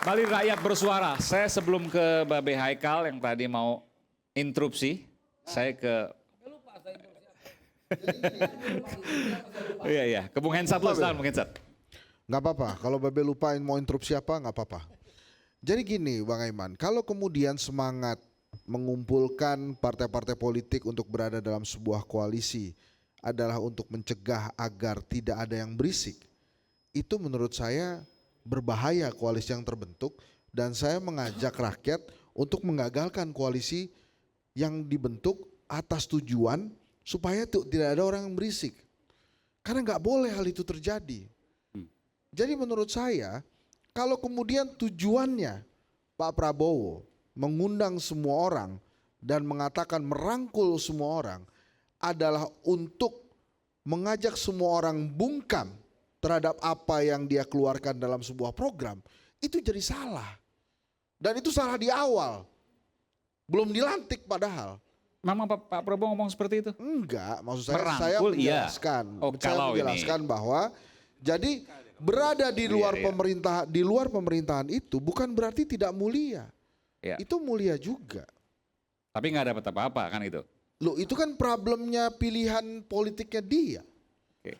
Kembali rakyat bersuara. Saya sebelum ke Babe Haikal yang tadi mau interupsi, saya ke iya iya, ke Bung Hensat dulu, silakan Bung Hensat. Nggak apa-apa, kalau Babe lupain mau interupsi apa nggak apa-apa. Jadi gini Bang Aiman, kalau kemudian semangat mengumpulkan partai-partai politik untuk berada dalam sebuah koalisi adalah untuk mencegah agar tidak ada yang berisik, itu menurut saya berbahaya koalisi yang terbentuk, dan saya mengajak rakyat untuk menggagalkan koalisi yang dibentuk atas tujuan supaya tidak ada orang yang berisik. Karena nggak boleh hal itu terjadi. Jadi menurut saya, kalau kemudian tujuannya Pak Prabowo mengundang semua orang dan mengatakan merangkul semua orang adalah untuk mengajak semua orang bungkam terhadap apa yang dia keluarkan dalam sebuah program, itu jadi salah. Dan itu salah di awal. Belum dilantik padahal. Memang Pak Prabowo ngomong seperti itu? Enggak, maksud saya Merangkul, menjelaskan. iya. Oh, Saya kalau menjelaskan ini. bahwa jadi berada di luar Iya. pemerintah, di luar pemerintahan itu bukan berarti tidak mulia. Iya. Itu mulia juga. Tapi nggak dapat apa-apa kan itu? Loh, itu kan problemnya pilihan politiknya dia. Oke.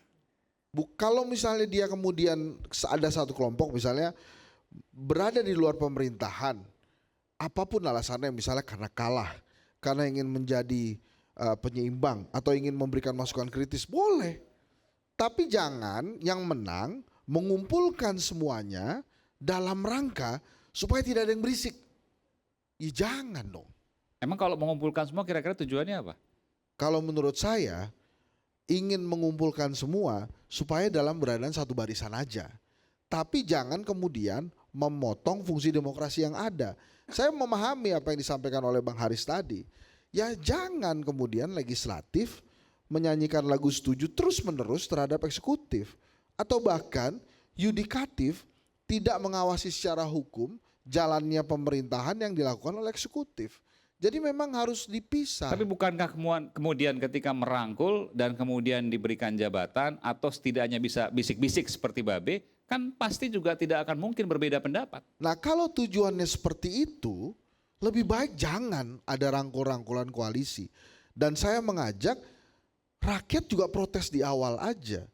Kalau misalnya dia kemudian ada satu kelompok misalnya berada di luar pemerintahan, apapun alasannya, misalnya karena kalah, karena ingin menjadi penyeimbang atau ingin memberikan masukan kritis, boleh. Tapi jangan yang menang mengumpulkan semuanya dalam rangka supaya tidak ada yang berisik. Ya jangan dong. Emang kalau mengumpulkan semua kira-kira tujuannya apa? Kalau menurut saya ingin mengumpulkan semua supaya dalam berada satu barisan aja. Tapi jangan kemudian memotong fungsi demokrasi yang ada. Saya memahami apa yang disampaikan oleh Bang Haris tadi. Ya jangan kemudian legislatif menyanyikan lagu setuju terus-menerus terhadap eksekutif. Atau bahkan yudikatif tidak mengawasi secara hukum jalannya pemerintahan yang dilakukan oleh eksekutif. Jadi memang harus dipisah. Tapi bukankah kemudian ketika merangkul dan kemudian diberikan jabatan atau setidaknya bisa bisik-bisik seperti Babe, kan pasti juga tidak akan mungkin berbeda pendapat. Nah kalau tujuannya seperti itu, lebih baik jangan ada rangkul-rangkulan koalisi. Dan saya mengajak rakyat juga protes di awal aja.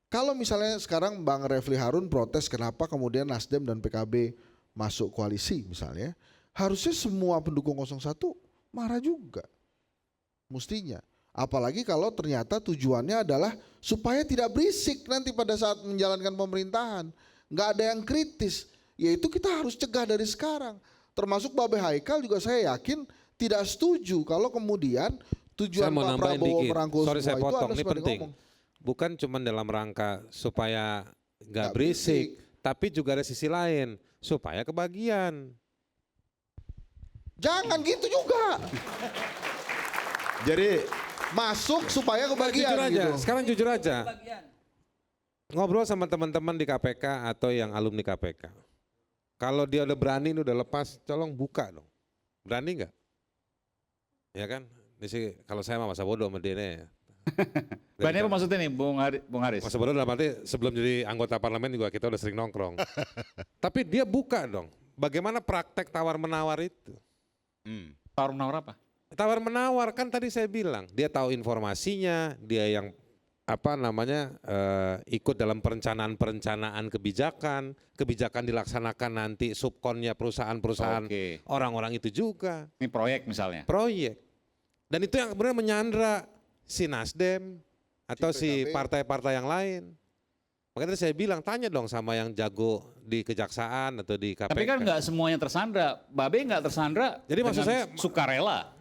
Kalau misalnya sekarang Bang Refli Harun protes kenapa kemudian Nasdem dan PKB masuk koalisi misalnya, harusnya semua pendukung 01 marah juga. Mestinya. Apalagi kalau ternyata tujuannya adalah supaya tidak berisik nanti pada saat menjalankan pemerintahan. Nggak ada yang kritis. Yaitu kita harus cegah dari sekarang. Termasuk Babe Haikal juga saya yakin tidak setuju kalau kemudian tujuan Pak Prabowo merangkul semua saya itu potong, adalah ini sebagai penting. ngomong. Bukan cuma dalam rangka supaya nggak Nggak berisik, berisik. tapi juga ada sisi lain supaya kebagian. Jangan gitu juga. Jadi Masuk supaya kebagian Jujur aja, gitu. sekarang jujur aja. Ngobrol sama teman-teman di KPK atau yang alumni KPK. Kalau dia udah berani, udah lepas, tolong buka dong. Berani nggak? Ya kan? Ini sih kalau saya mah masa bodoh sama dia nih. Berani apa maksudnya nih Bung Haris? Masa bodoh dalam arti sebelum jadi anggota parlemen juga kita udah sering nongkrong. Tapi dia buka dong. Bagaimana praktek tawar-menawar itu? Tawar menawar apa? Tawar menawar kan tadi saya bilang dia tahu informasinya, dia yang ikut dalam perencanaan kebijakan dilaksanakan nanti subkonnya perusahaan-perusahaan Oke. orang-orang itu juga Ini proyek misalnya. proyek, dan itu yang kemudian menyandra si Nasdem atau si PKB. partai-partai yang lain. Makanya tadi saya bilang tanya dong sama yang jago di kejaksaan atau di KPK. Tapi kan nggak semuanya tersandra. Babe nggak tersandra. Jadi maksud dengan saya- sukarela.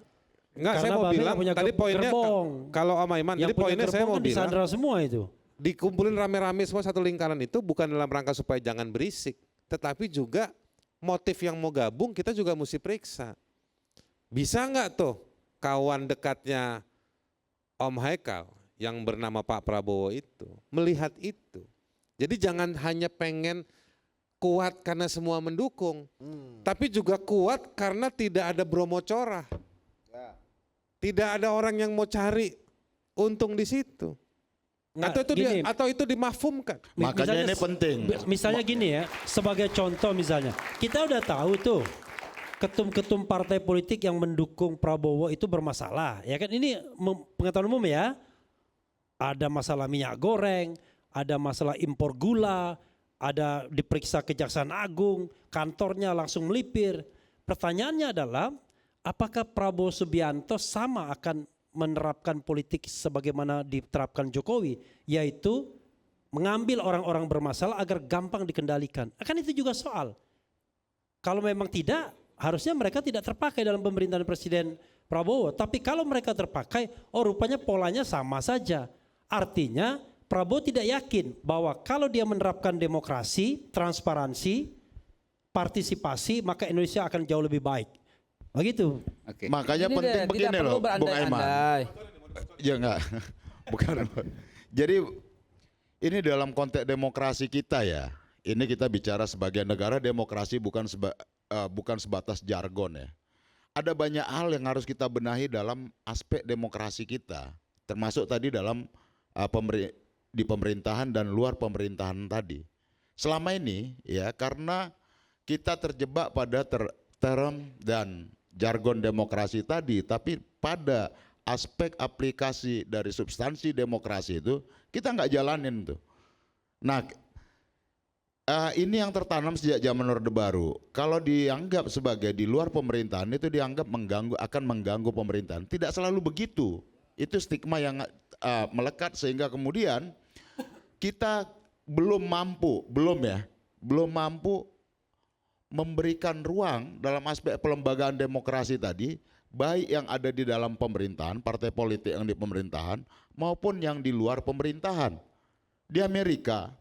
Enggak, saya Karena mau Babe bilang nggak punya tadi poinnya gerbong. kalau Om Aiman, Yang jadi punya poinnya saya gerbong mau kan bilang disandra semua itu. dikumpulin rame-rame semua satu lingkaran itu bukan dalam rangka supaya jangan berisik, tetapi juga motif yang mau gabung kita juga mesti periksa. Bisa nggak tuh kawan dekatnya Om Haikal yang bernama Pak Prabowo itu melihat itu. Jadi jangan hanya pengen kuat karena semua mendukung, tapi juga kuat karena tidak ada Bromo Corah. Tidak ada orang yang mau cari untung di situ. Atau itu dimafhumkan. Makanya ini penting. Misalnya gini ya, sebagai contoh misalnya, kita udah tahu tuh ketum-ketum partai politik yang mendukung Prabowo itu bermasalah, ya kan? Ini pengetahuan umum ya. Ada masalah minyak goreng, ada masalah impor gula, ada diperiksa Kejaksaan Agung, kantornya langsung melipir. Pertanyaannya adalah, apakah Prabowo Subianto sama akan menerapkan politik sebagaimana diterapkan Jokowi, yaitu mengambil orang-orang bermasalah agar gampang dikendalikan? Akan itu juga soal. Kalau memang tidak, harusnya mereka tidak terpakai dalam pemerintahan Presiden Prabowo. Tapi kalau mereka terpakai, rupanya polanya sama saja. Artinya Prabowo tidak yakin bahwa kalau dia menerapkan demokrasi, transparansi, partisipasi, maka Indonesia akan jauh lebih baik. Begitu. Oke. Makanya penting begini loh, Bung Aiman. Ya enggak, bukan. Jadi ini dalam konteks demokrasi kita ya. Ini kita bicara sebagai negara demokrasi, bukan sebatas jargon ya. Ada banyak hal yang harus kita benahi dalam aspek demokrasi kita, termasuk tadi dalam di pemerintahan dan luar pemerintahan tadi. Selama ini ya, karena kita terjebak pada term dan jargon demokrasi tadi, tapi pada aspek aplikasi dari substansi demokrasi itu kita nggak jalanin tuh. Nah, ini yang tertanam sejak zaman Orde Baru. Kalau dianggap sebagai di luar pemerintahan itu dianggap akan mengganggu pemerintahan. Tidak selalu begitu. Itu stigma yang melekat sehingga kemudian kita belum mampu memberikan ruang dalam aspek pelembagaan demokrasi tadi, baik yang ada di dalam pemerintahan, partai politik yang di pemerintahan, maupun yang di luar pemerintahan. Di Amerika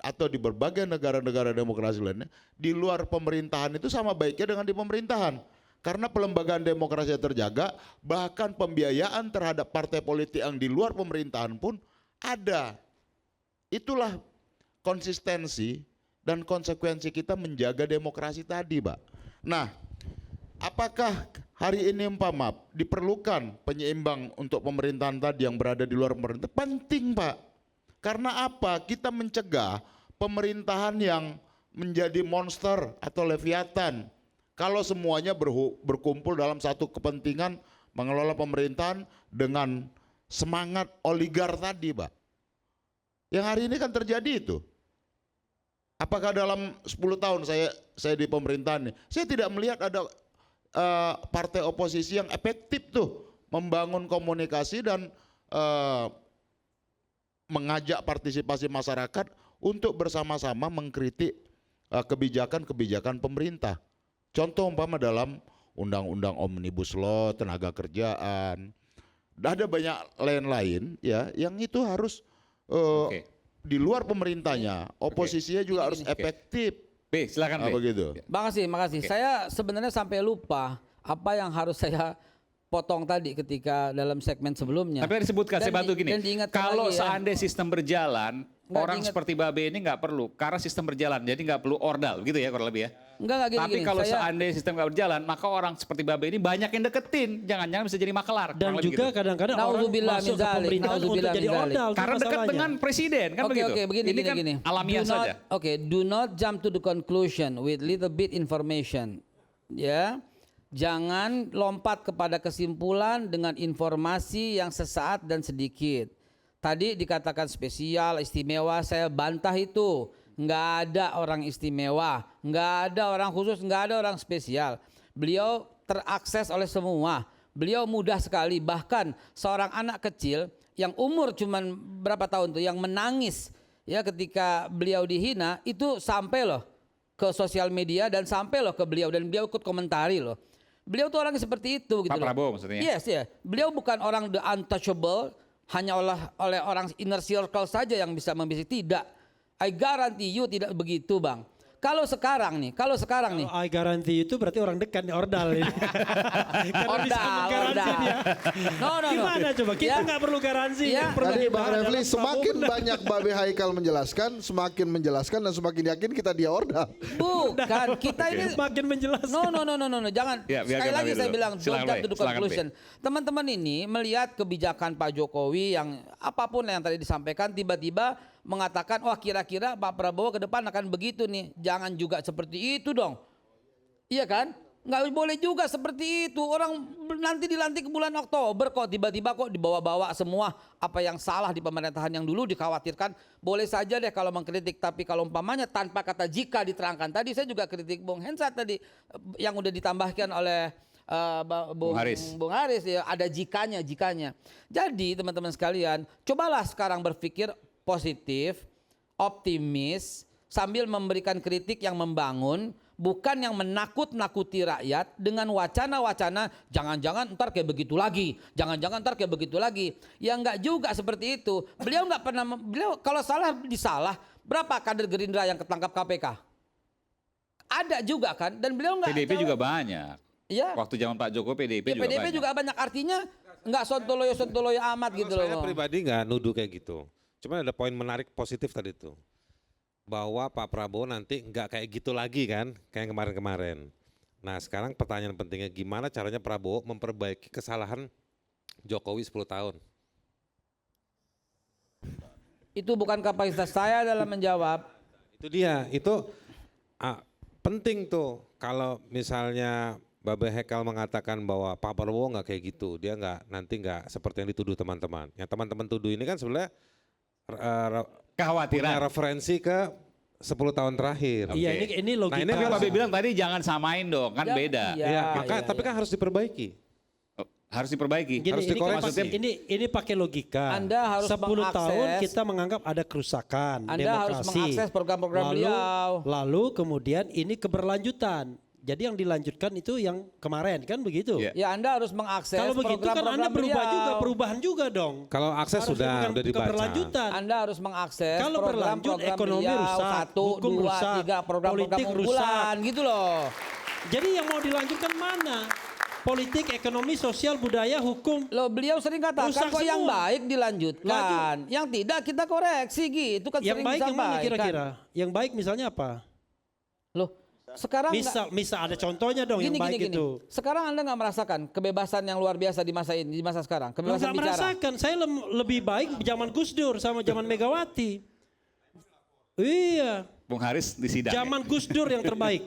atau di berbagai negara-negara demokrasi lainnya, di luar pemerintahan itu sama baiknya dengan di pemerintahan. Karena pelembagaan demokrasi terjaga, bahkan pembiayaan terhadap partai politik yang di luar pemerintahan pun ada. Itulah konsistensi dan konsekuensi kita menjaga demokrasi tadi, Pak. Nah, apakah hari ini diperlukan penyeimbang untuk pemerintahan tadi yang berada di luar pemerintahan? Penting, Pak. Karena apa? Kita mencegah pemerintahan yang menjadi monster atau leviatan. Kalau semuanya berkumpul dalam satu kepentingan mengelola pemerintahan dengan semangat oligar tadi, Pak. Yang hari ini kan terjadi itu. Apakah dalam 10 tahun saya di pemerintahan ini, saya tidak melihat ada partai oposisi yang efektif tuh membangun komunikasi dan mengajak partisipasi masyarakat untuk bersama-sama mengkritik kebijakan-kebijakan pemerintah. Contoh umpama dalam undang-undang Omnibus Law, tenaga kerjaan, ada banyak lain-lain ya yang itu harus di luar pemerintahnya, oposisinya juga harus efektif. B, silakan B. Begitu. Makasih. Saya sebenarnya sampai lupa apa yang harus saya potong tadi ketika dalam segmen sebelumnya. Tapi disebutkan, saya bantu gini, kalau lagi, seandainya sistem berjalan, orang seperti Babe ini nggak perlu, karena sistem berjalan, jadi nggak perlu ordal, gitu ya kurang lebih ya. Enggak gini. Tapi kalau seandainya sistem nggak berjalan, maka orang seperti Babe ini banyak yang deketin, jangan-jangan bisa jadi makelar. Dan juga kadang-kadang orang masuk ke pemerintahan untuk jadi ordal. Karena dekat dengan presiden, kan begitu. Oke, begini. Kan alamiah saja. Do not jump to the conclusion with little bit information. Ya. Jangan lompat kepada kesimpulan dengan informasi yang sesaat dan sedikit. Tadi dikatakan spesial, istimewa, saya bantah itu. Nggak ada orang istimewa, nggak ada orang khusus, nggak ada orang spesial. Beliau terakses oleh semua. Beliau mudah sekali, bahkan seorang anak kecil yang umur cuman berapa tahun tuh, yang menangis ya ketika beliau dihina, itu sampai loh ke sosial media dan sampai loh ke beliau, dan beliau ikut komentari loh. Beliau tuh orangnya seperti itu gitu. Pak Prabowo maksudnya. Yes, ya. Beliau bukan orang the untouchable, hanya oleh orang inner circle saja yang bisa membisik. Tidak. I guarantee you tidak begitu, Bang. Kalau sekarang nih. Kalau I guarantee itu berarti orang dekat nih, ordal ini. Karena bisa menggaransi dia. No. Gimana coba? Kita nggak perlu garansi. Ya. Yang perlu Tadi Bang dibahas Refli adalah semakin Prabowo. banyak Babe Haikal semakin menjelaskan dan semakin yakin kita dia ordal. Bukan, kita ini Makin menjelaskan. No, jangan. Ya, biarkan Sekali lagi Babe saya dulu. bilang, Silakan, don't jump Babe. to the Silakan, conclusion. Teman-teman ini melihat kebijakan Pak Jokowi yang apapun yang tadi disampaikan, tiba-tiba mengatakan, wah kira-kira Pak Prabowo ke depan akan begitu nih. Jangan juga seperti itu dong. Iya kan? Nggak boleh juga seperti itu. Orang nanti dilantik bulan Oktober kok tiba-tiba kok dibawa-bawa semua apa yang salah di pemerintahan yang dulu dikhawatirkan. Boleh saja deh kalau mengkritik, tapi kalau umpamanya tanpa kata jika diterangkan. Tadi saya juga kritik Bung Hensat tadi yang udah ditambahkan oleh Bung Haris ya, ada jikanya. Jadi teman-teman sekalian, cobalah sekarang berpikir positif, optimis, sambil memberikan kritik yang membangun, bukan yang menakut-nakuti rakyat dengan wacana-wacana jangan-jangan ntar kayak begitu lagi, jangan-jangan ntar kayak begitu lagi. Ya enggak juga seperti itu. Beliau enggak pernah, beliau kalau salah disalah, berapa kader Gerindra yang ketangkap KPK? Ada juga kan, dan beliau enggak. PDIP juga banyak. Ya. Waktu zaman Pak Jokowi PDIP juga PDIP banyak. juga banyak, artinya enggak sontoloyo amat gitu loh. Saya pribadi nggak nuduh kayak gitu. Cuma ada poin menarik positif tadi tuh. Bahwa Pak Prabowo nanti nggak kayak gitu lagi kan, kayak kemarin-kemarin. Nah sekarang pertanyaan pentingnya gimana caranya Prabowo memperbaiki kesalahan Jokowi 10 tahun. Itu bukan kapasitas saya dalam menjawab. Itu dia, itu penting tuh kalau misalnya Babe Haikal mengatakan bahwa Pak Prabowo nggak kayak gitu, dia nanti nggak seperti yang dituduh teman-teman. Yang teman-teman tuduh ini kan sebenarnya Kekhawatiran. punya referensi ke 10 tahun terakhir. Iya, ini logika. Nah, ini Tapi Pak Babe bilang tadi jangan samain dong, kan Ya, beda. iya. Ya, tapi kan harus diperbaiki. Harus diperbaiki. Gini, Harus ini, kan dikoreksi. ini pakai logika. Anda harus 10 tahun mengakses- kita menganggap ada kerusakan Anda harus demokrasi. mengakses program-program Lalu- beliau. Lalu kemudian ini keberlanjutan. Jadi yang dilanjutkan itu yang kemarin kan begitu. Iya. Ya Anda harus mengakses Kalau begitu kan program-program Anda berubah beliau. juga, perubahan juga dong. Kalau akses Harusnya sudah bukan dibaca. keberlanjutan. Anda harus mengakses Kalau berlanjut program-program ekonomi beliau, rusak, 1, hukum 2, rusak, 3 program-program politik unggulan gitu loh. Jadi yang mau dilanjutkan mana? Politik, ekonomi, sosial, budaya, hukum. Loh beliau sering katakan Rusak kok yang semua. baik dilanjutkan, yang tidak kita koreksi gitu kan Yang sering baik yang mana disampaikan. kira-kira? Yang baik misalnya apa? Loh, sekarang nggak- Misal ada contohnya dong yang baik itu. Sekarang Anda nggak merasakan kebebasan yang luar biasa di masa ini, di masa sekarang, kebebasan Nggak bicara. merasakan. Saya lebih baik zaman Gus Dur sama zaman Megawati. Iya, Bung Haris di sidang. zaman Gus Dur yang terbaik.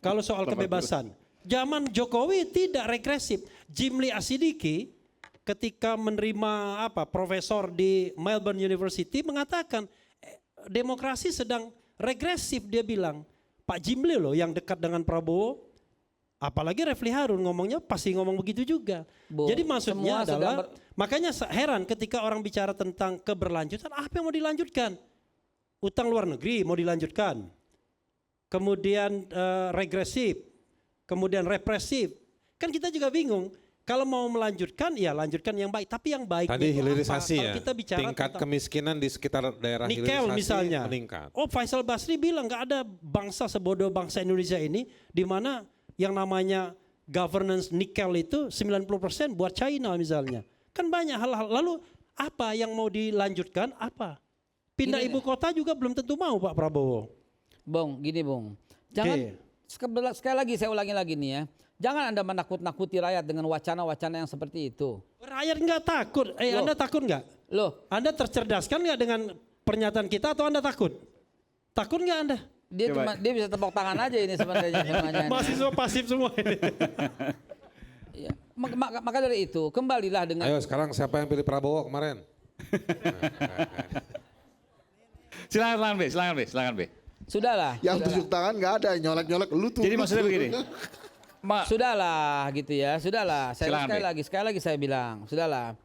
Kalau soal kebebasan. Zaman Jokowi tidak regresif. Jimli Asidiki ketika menerima profesor di Melbourne University mengatakan demokrasi sedang regresif, dia bilang. Pak Jimli loh yang dekat dengan Prabowo. Apalagi Refli Harun ngomongnya pasti ngomong begitu juga. Bu, Jadi maksudnya semua sedang adalah makanya heran ketika orang bicara tentang keberlanjutan, apa yang mau dilanjutkan? Utang luar negeri mau dilanjutkan. Kemudian regresif, kemudian represif. Kan kita juga bingung. Kalau mau melanjutkan, ya lanjutkan yang baik. Tapi yang baik Tadi hilirisasi Kalau ya, kita bicara tingkat tentang kemiskinan di sekitar daerah nikel hilirisasi misalnya. meningkat. Oh, Faisal Basri bilang nggak ada bangsa sebodoh bangsa Indonesia ini di mana yang namanya governance nikel itu 90% buat China misalnya. Kan banyak hal-hal. Lalu apa yang mau dilanjutkan? Apa? Pindah Ini- ibu kota juga belum tentu mau Pak Prabowo. Bung, gini Bung. Jangan sekali lagi saya ulangi lagi nih ya. Jangan Anda menakut-nakuti rakyat dengan wacana-wacana yang seperti itu. Rakyat nggak takut. Loh. Anda takut nggak? Loh, Anda tercerdaskan nggak dengan pernyataan kita atau Anda takut? Takut nggak Anda? dia bisa tepuk tangan aja ini sebenarnya semuanya. Mahasiswa pasif semua ini. Ya, maka dari itu kembalilah dengan Ayo sekarang siapa yang pilih Prabowo kemarin? Silakan B. sudahlah. Yang sudahlah. tunjuk tangan nggak ada, nyolek-nyolek lu tuh. Jadi maksudnya begini. Sudahlah gitu ya, sudahlah. Saya Silakan, sekali lagi saya bilang, sudahlah.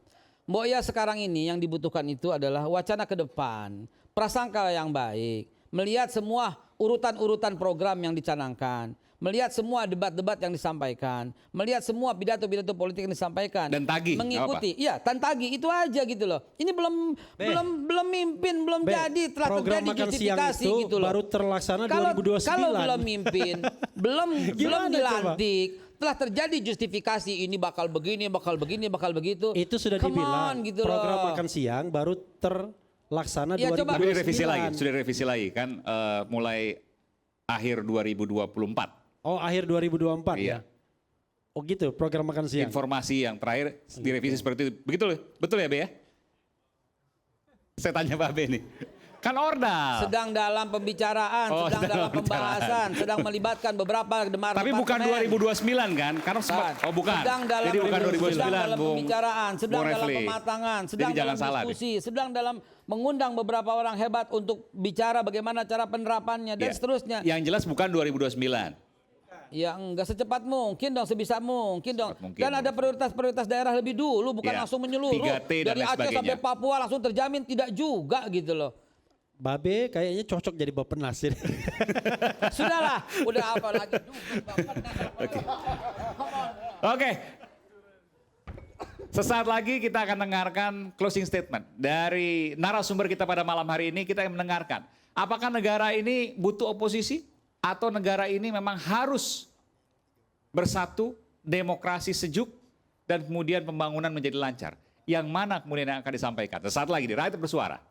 Mbok ya sekarang ini yang dibutuhkan itu adalah wacana ke depan, prasangka yang baik, melihat semua urutan-urutan program yang dicanangkan, melihat semua debat-debat yang disampaikan, melihat semua pidato-pidato politik yang disampaikan, Dan tagih, mengikuti, iya, dan tagih itu aja gitu loh. Ini belum mimpin, belum jadi, telah program terjadi makan siang justifikasi itu gitu loh. baru terlaksana Kalau 2029. belum mimpin, belum Gimana dilantik, telah terjadi justifikasi ini bakal begini, bakal begini, bakal begitu. Itu sudah Come dibilang on, gitu program loh. makan siang baru terlaksana Ya, coba. 2029. Sudah direvisi lagi kan mulai akhir 2024. Oh, akhir 2024 Iya. ya. Oh gitu, program makan siang. Informasi yang terakhir direvisi seperti itu. Betul ya Be ya? Saya tanya Pak Be nih. Kan ordal. Sedang dalam pembicaraan, Oh, sedang dalam pembicaraan. pembahasan, sedang melibatkan beberapa Tapi bukan 2029 kan? Karena oh bukan. Sedang dalam Jadi bukan 2029 sedang dalam Bung. pembicaraan, sedang Bung dalam Refli. pematangan, sedang Jadi jangan dalam salah diskusi, sedang dalam mengundang beberapa orang hebat untuk bicara bagaimana cara penerapannya dan Ya. seterusnya. Yang jelas bukan 2029. Ya enggak secepat mungkin dong, sebisa mungkin dong. Secepat mungkin. Dan ada prioritas-prioritas daerah lebih dulu, bukan Ya. langsung menyeluruh. 3T dan Dari lain Aceh sampai sebagainya. Papua langsung terjamin, tidak juga gitu loh. Babe kayaknya cocok jadi Bappenas. Sudahlah, udah apa lagi juga. Oke. Sesaat lagi kita akan dengarkan closing statement dari narasumber kita pada malam hari ini. Kita akan mendengarkan apakah negara ini butuh oposisi atau negara ini memang harus bersatu, demokrasi sejuk, dan kemudian pembangunan menjadi lancar. Yang mana kemudian yang akan disampaikan? Sesaat lagi di Rakyat Bersuara.